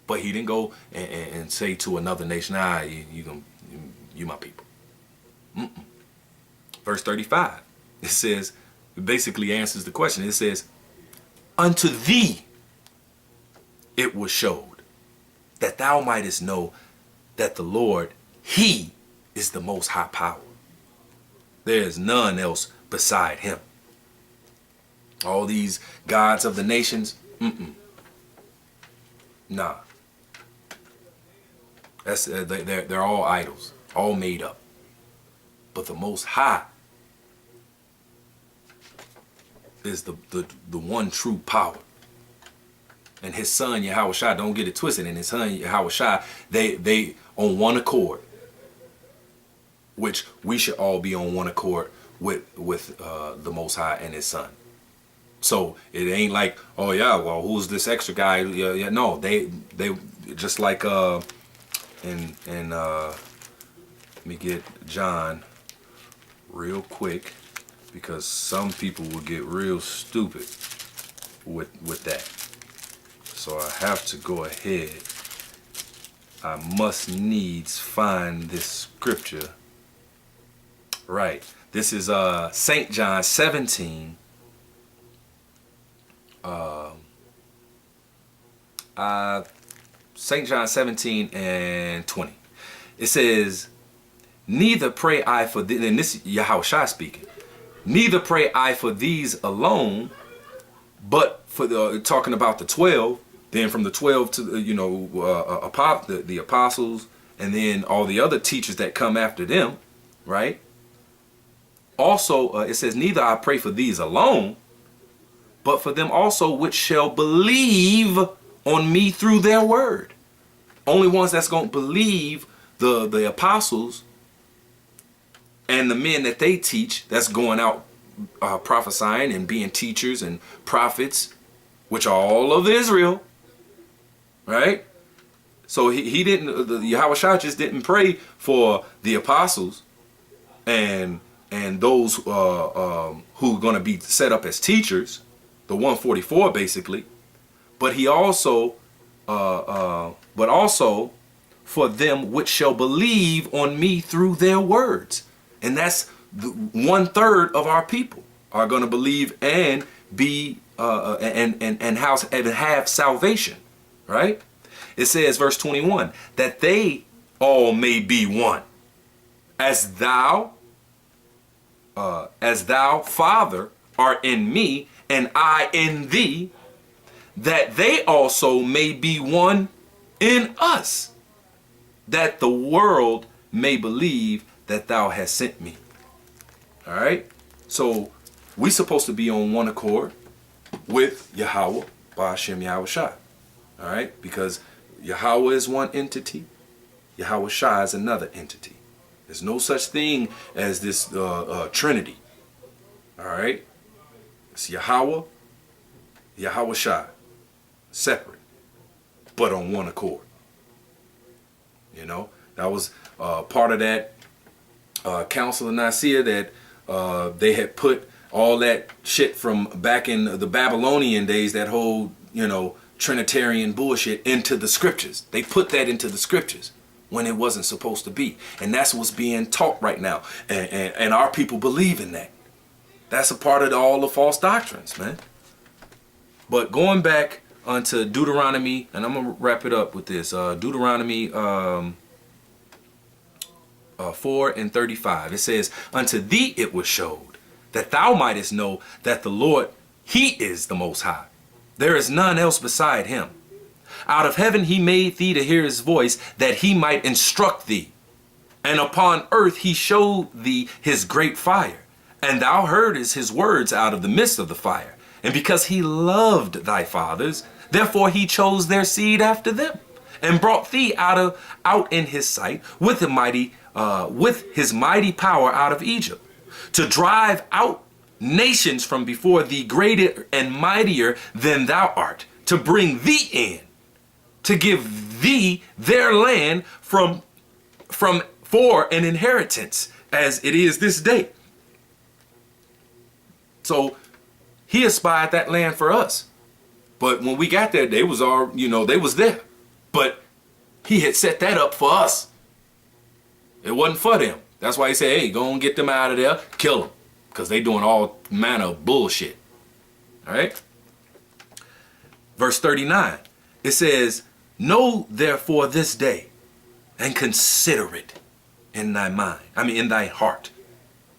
But he didn't go and say to another nation, you my people. Mm-mm. Verse 35, it says, it basically answers the question. It says, unto thee it was showed, that thou mightest know that the Lord, he is the most high power. There is none else beside him. All these gods of the nations, nah. That's they're all idols, all made up. But the Most High is the one true power. And his son Yahushua, don't get it twisted, and his son Yahushua, they on one accord, which we should all be on one accord with the Most High and his son. So it ain't like, oh yeah, well, who's this extra guy? Yeah, no, they just like let me get John real quick, because some people will get real stupid with that. So I have to go ahead. I must needs find this scripture. Right. This is St. John 17. St. John 17 and 20. It says, neither pray I for thee, and this is Yahushua speaking, neither pray I for these alone, but for talking about the 12, then from the 12 to the apostles, and then all the other teachers that come after them, right? Also, it says, neither I pray for these alone, but for them also which shall believe on me through their word. Only ones that's going to believe the apostles and the men that they teach, that's going out prophesying and being teachers and prophets, which are all of Israel, right? So he didn't, Yahushua just didn't pray for the apostles and those who are going to be set up as teachers, the 144 basically, but he also, but also for them which shall believe on me through their words. And that's 1/3 of our people are going to believe and be and have salvation, right? It says, verse 21, that they all may be one, as thou, Father, art in me, and I in thee, that they also may be one in us, that the world may believe that thou hast sent me. All right. So we supposed to be on one accord with Yahweh, Ba'ashem Yahushua. All right. Because Yahweh is one entity. Yahushua is another entity. There's no such thing as this Trinity. All right. It's Yahweh, Yahushua, separate, but on one accord. You know, that was part of that Council of Nicaea, that they had put all that shit from back in the Babylonian days, that whole, Trinitarian bullshit, into the scriptures. They put that into the scriptures when it wasn't supposed to be. And that's what's being taught right now. And our people believe in that. That's a part of all the false doctrines, man. But going back onto Deuteronomy, and I'm going to wrap it up with this. Deuteronomy 4 and 35. It says, unto thee it was showed, that thou mightest know that the Lord, he is the Most High. There is none else beside him. Out of heaven he made thee to hear his voice, that he might instruct thee. And upon earth he showed thee his great fire. And thou heardest his words out of the midst of the fire. And because he loved thy fathers, therefore he chose their seed after them, and brought thee out in his sight with his mighty power out of Egypt, to drive out nations from before thee, greater and mightier than thou art, to bring thee in, to give thee their land for an inheritance, as it is this day. So he aspired that land for us. But when we got there, they was all, they was there. But he had set that up for us. It wasn't for them. That's why he said, hey, go and get them out of there, kill them, because they doing all manner of bullshit. All right? Verse 39, it says, know therefore this day, and consider it in thy mind. In thy heart,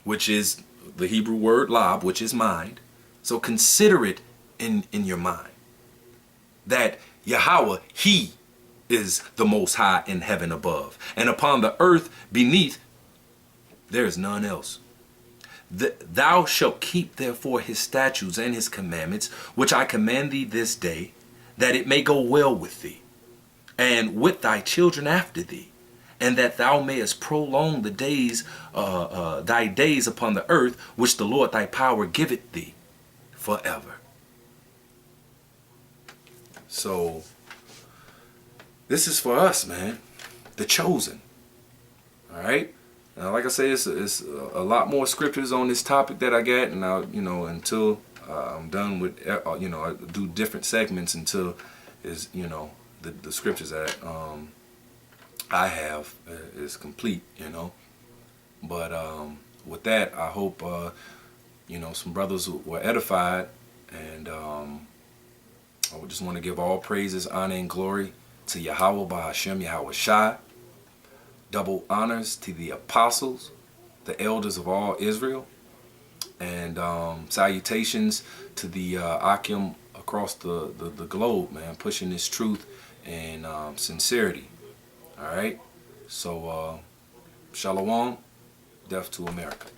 which is the Hebrew word lab, which is mind. So consider it in your mind. That Yahweh, he is the most high in heaven above, and upon the earth beneath there is none else. Thou shalt keep therefore his statutes and his commandments, which I command thee this day, that it may go well with thee, and with thy children after thee, and that thou mayest prolong the days, thy days upon the earth, which the Lord thy power giveth thee forever. So this is for us, man, the chosen. All right. Now, like I say, it's a lot more scriptures on this topic that I got, and until I'm done with, I do different segments until the scriptures that I have is complete, But with that, I hope some brothers were edified, and I would just want to give all praises, honor, and glory to Yahweh Bahashem Yahweh Shai. Double honors to the apostles, the elders of all Israel, and salutations to the Akim across the globe, man, pushing this truth and sincerity. All right, so shalom, death to America.